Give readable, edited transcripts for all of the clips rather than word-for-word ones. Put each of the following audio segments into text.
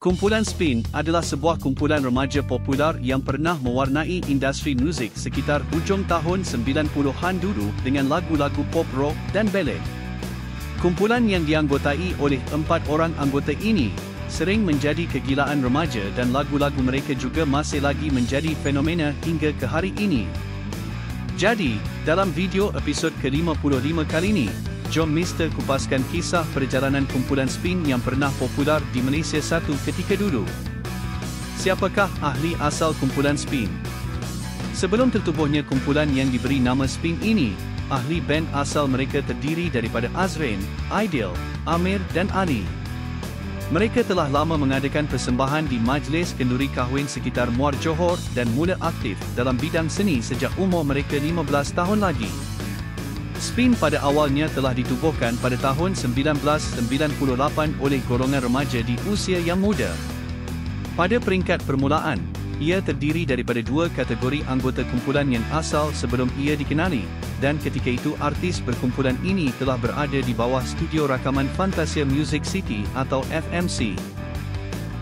Kumpulan Spin adalah sebuah kumpulan remaja popular yang pernah mewarnai industri muzik sekitar hujung tahun 90-an dulu dengan lagu-lagu pop rock dan ballad. Kumpulan yang dianggotai oleh 4 orang anggota ini sering menjadi kegilaan remaja dan lagu-lagu mereka juga masih lagi menjadi fenomena hingga ke hari ini. Jadi, dalam video episod ke-55 kali ini, jom Mr. kupaskan kisah perjalanan kumpulan Spin yang pernah popular di Malaysia satu ketika dulu. Siapakah ahli asal kumpulan Spin? Sebelum tertubuhnya kumpulan yang diberi nama Spin ini, ahli band asal mereka terdiri daripada Azrain, Aidil, Amir dan Ali. Mereka telah lama mengadakan persembahan di majlis kenduri kahwin sekitar Muar Johor dan mula aktif dalam bidang seni sejak umur mereka 15 tahun lagi. Spin pada awalnya telah ditubuhkan pada tahun 1998 oleh golongan remaja di usia yang muda. Pada peringkat permulaan, ia terdiri daripada 2 kategori anggota kumpulan yang asal sebelum ia dikenali, dan ketika itu artis berkumpulan ini telah berada di bawah studio rakaman Fantasia Music City atau FMC.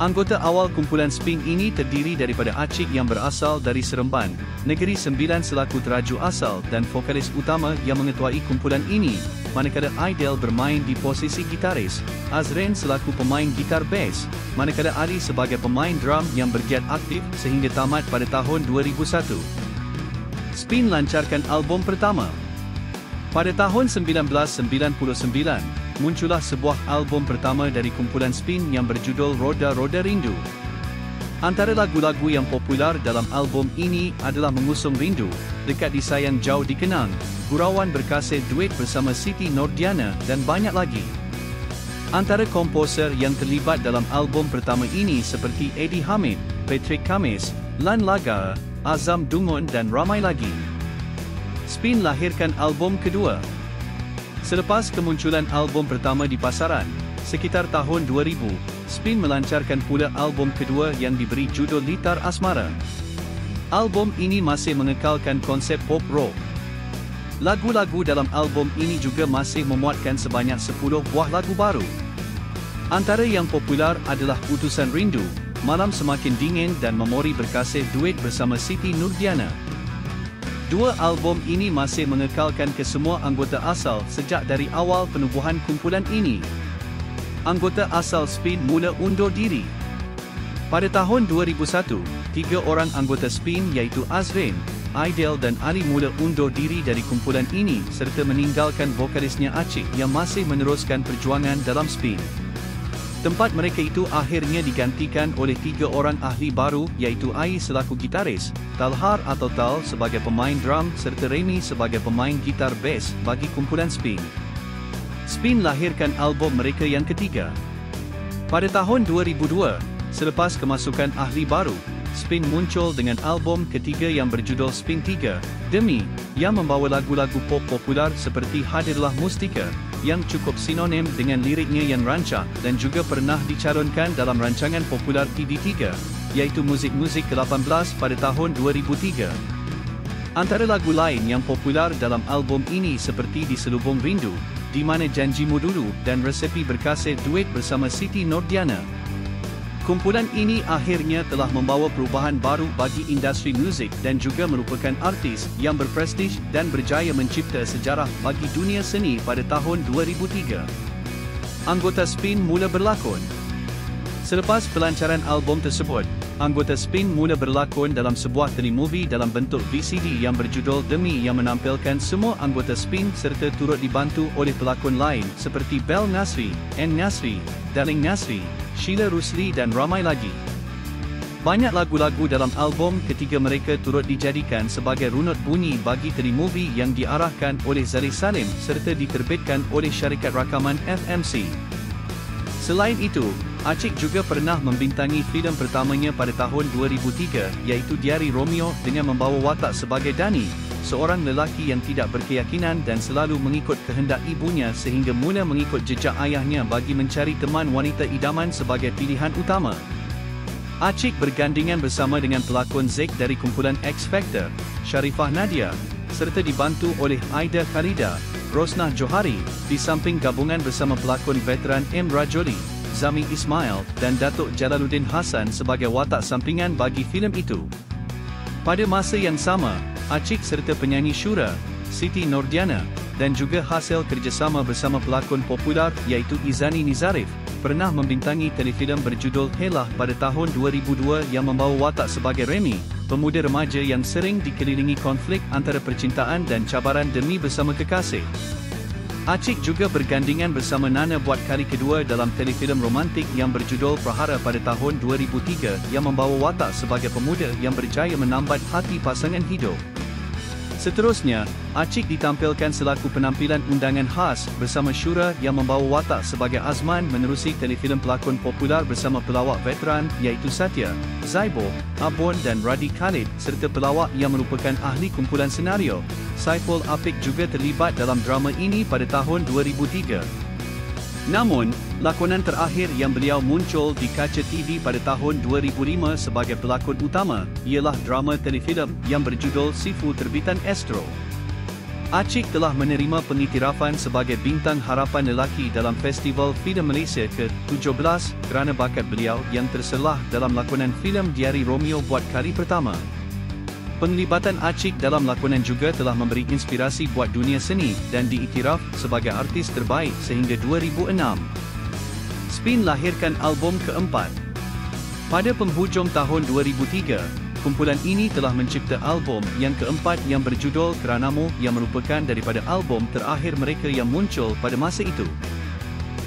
Anggota awal kumpulan Spin ini terdiri daripada Acik yang berasal dari Seremban, Negeri Sembilan selaku teraju asal dan vokalis utama yang mengetuai kumpulan ini, manakala Aidil bermain di posisi gitaris, Azrain selaku pemain gitar bass, manakala Ali sebagai pemain drum yang bergiat aktif sehingga tamat pada tahun 2001. Spin lancarkan album pertama. Pada tahun 1999, muncullah sebuah album pertama dari kumpulan Spin yang berjudul Roda-Roda Rindu. Antara lagu-lagu yang popular dalam album ini adalah Mengusung Rindu, Dekat Disayang Jauh Dikenang, Gurauan Berkasih duet bersama Siti Nurdiana dan banyak lagi. Antara komposer yang terlibat dalam album pertama ini seperti Eddie Hamid, Patrick Kamis, Lan Laga, Azam Dungun dan ramai lagi. Spin lahirkan album kedua. Selepas kemunculan album pertama di pasaran, sekitar tahun 2000, Spin melancarkan pula album kedua yang diberi judul Litar Asmara. Album ini masih mengekalkan konsep pop rock. Lagu-lagu dalam album ini juga masih memuatkan sebanyak 10 buah lagu baru. Antara yang popular adalah Utusan Rindu, Malam Semakin Dingin dan Memori Berkasih duet bersama Siti Nurdiana. 2 album ini masih mengekalkan kesemua anggota asal sejak dari awal penubuhan kumpulan ini. Anggota asal Spin mula undur diri. Pada tahun 2001, 3 orang anggota Spin iaitu Azrain, Aidil dan Ali mula undur diri dari kumpulan ini serta meninggalkan vokalisnya Acik yang masih meneruskan perjuangan dalam Spin. Tempat mereka itu akhirnya digantikan oleh 3 orang ahli baru iaitu Ai selaku gitaris, Talhar atau Tal sebagai pemain drum serta Remy sebagai pemain gitar bass bagi kumpulan Spin. Spin lahirkan album mereka yang ketiga. Pada tahun 2002, selepas kemasukan ahli baru, Spin muncul dengan album ketiga yang berjudul Spin 3, Demi, yang membawa lagu-lagu pop popular seperti Hadirlah Mustika, yang cukup sinonim dengan liriknya yang rancak dan juga pernah dicalonkan dalam rancangan popular TV3, iaitu Muzik-Muzik ke-18 pada tahun 2003. Antara lagu lain yang popular dalam album ini seperti Di Selubung Rindu, Di Mana Janjimu Dulu dan Resepi Berkasih duet bersama Siti Nurdiana. Kumpulan ini akhirnya telah membawa perubahan baru bagi industri muzik dan juga merupakan artis yang berprestij dan berjaya mencipta sejarah bagi dunia seni pada tahun 2003. Anggota Spin mula berlakon. Selepas pelancaran album tersebut, anggota Spin mula berlakon dalam sebuah telemovie dalam bentuk VCD yang berjudul Demi yang menampilkan semua anggota Spin serta turut dibantu oleh pelakon lain seperti Bel Nasri, N. Nasri, Daling Nasri, Sheila Rusli dan ramai lagi. Banyak lagu-lagu dalam album ketiga mereka turut dijadikan sebagai runut bunyi bagi telemovie yang diarahkan oleh Zari Salim serta diterbitkan oleh syarikat rakaman FMC. Selain itu, Acik juga pernah membintangi filem pertamanya pada tahun 2003 iaitu Diari Romeo dengan membawa watak sebagai Dani, seorang lelaki yang tidak berkeyakinan dan selalu mengikut kehendak ibunya sehingga mula mengikut jejak ayahnya bagi mencari teman wanita idaman sebagai pilihan utama. Acik bergandingan bersama dengan pelakon Zack dari kumpulan X Factor, Sharifah Nadia, serta dibantu oleh Aida Khalida, Rosnah Johari, di samping gabungan bersama pelakon veteran M. Rajoli, Zami Ismail, dan Datuk Jalaluddin Hassan sebagai watak sampingan bagi filem itu. Pada masa yang sama, Acik serta penyanyi Shura, Siti Nordiana, dan juga hasil kerjasama bersama pelakon popular iaitu Izani Nizarif, pernah membintangi telefilm berjudul Helah pada tahun 2002 yang membawa watak sebagai Remy, pemuda remaja yang sering dikelilingi konflik antara percintaan dan cabaran demi bersama kekasih. Acik juga bergandingan bersama Nana buat kali kedua dalam telefilm romantik yang berjudul Prahara pada tahun 2003 yang membawa watak sebagai pemuda yang berjaya menambat hati pasangan hidup. Seterusnya, Acik ditampilkan selaku penampilan undangan khas bersama Shura yang membawa watak sebagai Azman menerusi telefilm pelakon popular bersama pelawak veteran iaitu Satya, Zaibo, Abon dan Radi Khalid serta pelawak yang merupakan ahli kumpulan senario. Saiful Apik juga terlibat dalam drama ini pada tahun 2003. Namun, lakonan terakhir yang beliau muncul di kaca TV pada tahun 2005 sebagai pelakon utama ialah drama telefilm yang berjudul Sifu terbitan Astro. Acik telah menerima pengiktirafan sebagai bintang harapan lelaki dalam Festival Filem Malaysia ke-17 kerana bakat beliau yang terselah dalam lakonan filem Diari Romeo buat kali pertama. Penglibatan Acik dalam lakonan juga telah memberi inspirasi buat dunia seni dan diiktiraf sebagai artis terbaik sehingga 2006. Spin lahirkan album keempat. Pada penghujung tahun 2003, kumpulan ini telah mencipta album yang keempat yang berjudul Keranamu yang merupakan daripada album terakhir mereka yang muncul pada masa itu.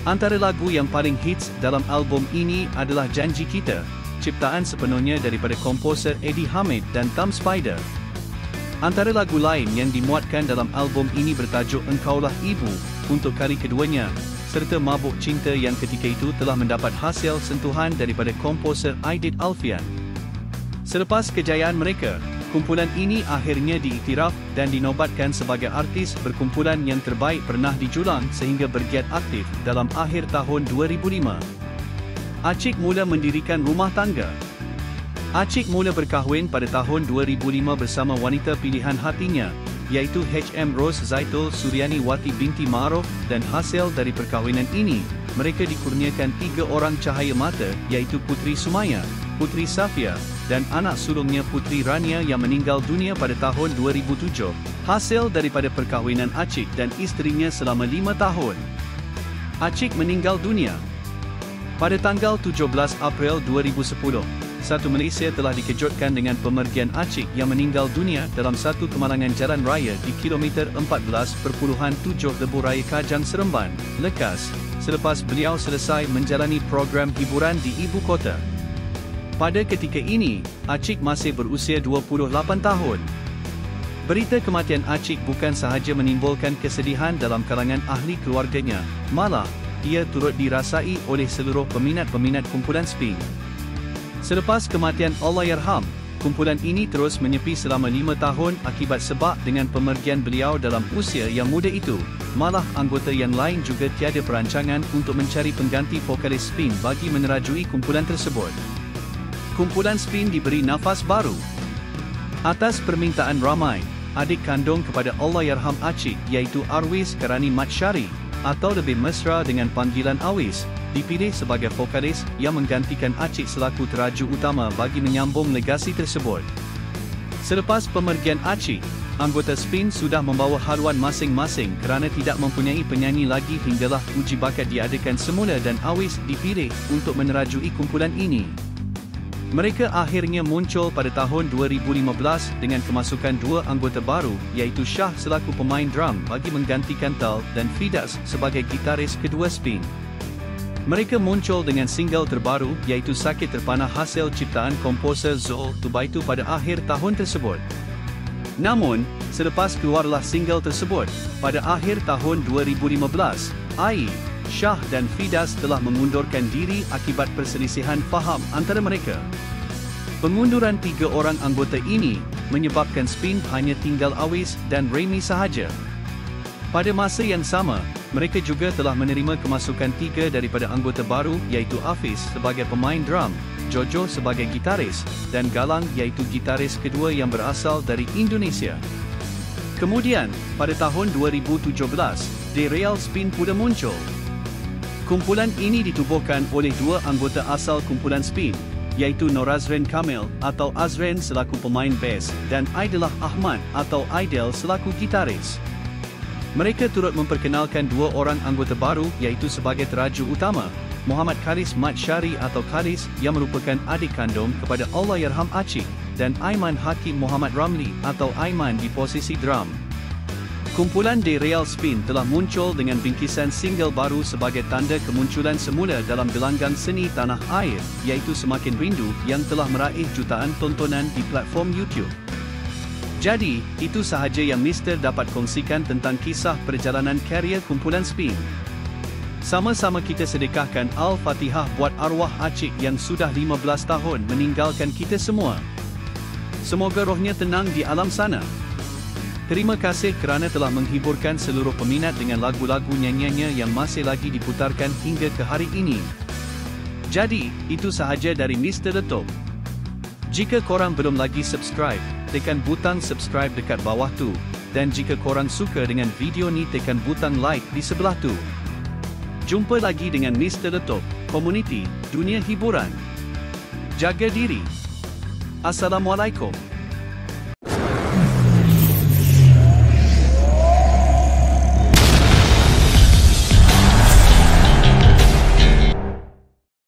Antara lagu yang paling hits dalam album ini adalah Janji Kita, ciptaan sepenuhnya daripada komposer Eddie Hamid dan Thumb Spider. Antara lagu lain yang dimuatkan dalam album ini bertajuk Engkaulah Ibu untuk kali keduanya, serta Mabuk Cinta yang ketika itu telah mendapat hasil sentuhan daripada komposer Aidit Alfian. Selepas kejayaan mereka, kumpulan ini akhirnya diiktiraf dan dinobatkan sebagai artis berkumpulan yang terbaik pernah dijulang sehingga bergiat aktif dalam akhir tahun 2005. Acik mula mendirikan rumah tangga. Acik mula berkahwin pada tahun 2005 bersama wanita pilihan hatinya, iaitu HM Rose Zaitul Suryani Wati binti Ma'ruf, dan hasil dari perkahwinan ini, mereka dikurniakan 3 orang cahaya mata iaitu Putri Sumaya, Putri Safia, dan anak sulungnya Putri Rania yang meninggal dunia pada tahun 2007, hasil daripada perkahwinan Acik dan isterinya selama 5 tahun. Acik meninggal dunia pada tanggal 17 April 2010. Satu Malaysia telah dikejutkan dengan pemergian Acik yang meninggal dunia dalam satu kemalangan jalan raya di kilometer 14.7 Lebuh Raya Kajang Seremban, Lekas, selepas beliau selesai menjalani program hiburan di ibu kota. Pada ketika ini, Acik masih berusia 28 tahun. Berita kematian Acik bukan sahaja menimbulkan kesedihan dalam kalangan ahli keluarganya, malah ia turut dirasai oleh seluruh peminat-peminat kumpulan Spin. Selepas kematian Allahyarham, kumpulan ini terus menyepi selama 5 tahun akibat sebab dengan pemergian beliau dalam usia yang muda itu, malah anggota yang lain juga tiada perancangan untuk mencari pengganti vokalis Spin bagi menerajui kumpulan tersebut. Kumpulan Spin diberi nafas baru. Atas permintaan ramai, adik kandung kepada Allahyarham Acik iaitu Arwis Karani Mat Syari, atau lebih mesra dengan panggilan Awis, dipilih sebagai vokalis yang menggantikan Acik selaku teraju utama bagi menyambung legasi tersebut. Selepas pemergian Acik, anggota Spin sudah membawa haluan masing-masing kerana tidak mempunyai penyanyi lagi hinggalah uji bakat diadakan semula dan Awis dipilih untuk menerajui kumpulan ini. Mereka akhirnya muncul pada tahun 2015 dengan kemasukan 2 anggota baru iaitu Shah selaku pemain drum bagi menggantikan Tal dan Fidas sebagai gitaris kedua Spin. Mereka muncul dengan single terbaru iaitu Sakit Terpanah hasil ciptaan komposer Zul Tubaitu pada akhir tahun tersebut. Namun, selepas keluarlah single tersebut, pada akhir tahun 2015, Ai, Shah dan Fidas telah mengundurkan diri akibat perselisihan faham antara mereka. Pengunduran 3 orang anggota ini menyebabkan Spin hanya tinggal Awis dan Remy sahaja. Pada masa yang sama, mereka juga telah menerima kemasukan 3 daripada anggota baru iaitu Hafiz sebagai pemain drum, Jojo sebagai gitaris, dan Galang iaitu gitaris kedua yang berasal dari Indonesia. Kemudian, pada tahun 2017, The Real Spin pula muncul. Kumpulan ini ditubuhkan oleh dua anggota asal kumpulan Spin, iaitu Norazren Kamil atau Azren selaku pemain bass dan Aidelah Ahmad atau Aidel selaku gitaris. Mereka turut memperkenalkan dua orang anggota baru iaitu sebagai teraju utama, Muhammad Karis Mat Syari atau Karis yang merupakan adik kandung kepada Allahyarham Acik, dan Aiman Hakim Muhammad Ramli atau Aiman di posisi drum. Kumpulan The Real Spin telah muncul dengan bingkisan single baru sebagai tanda kemunculan semula dalam gelanggang seni tanah air, iaitu Semakin Rindu yang telah meraih jutaan tontonan di platform YouTube. Jadi, itu sahaja yang Mister dapat kongsikan tentang kisah perjalanan karier kumpulan Spin. Sama-sama kita sedekahkan Al-Fatihah buat arwah Acik yang sudah 15 tahun meninggalkan kita semua. Semoga rohnya tenang di alam sana. Terima kasih kerana telah menghiburkan seluruh peminat dengan lagu-lagu nyanyiannya yang masih lagi diputarkan hingga ke hari ini. Jadi, itu sahaja dari Mr. Letup. Jika korang belum lagi subscribe, tekan butang subscribe dekat bawah tu. Dan jika korang suka dengan video ni, tekan butang like di sebelah tu. Jumpa lagi dengan Mr. Letup, komuniti, dunia hiburan. Jaga diri. Assalamualaikum.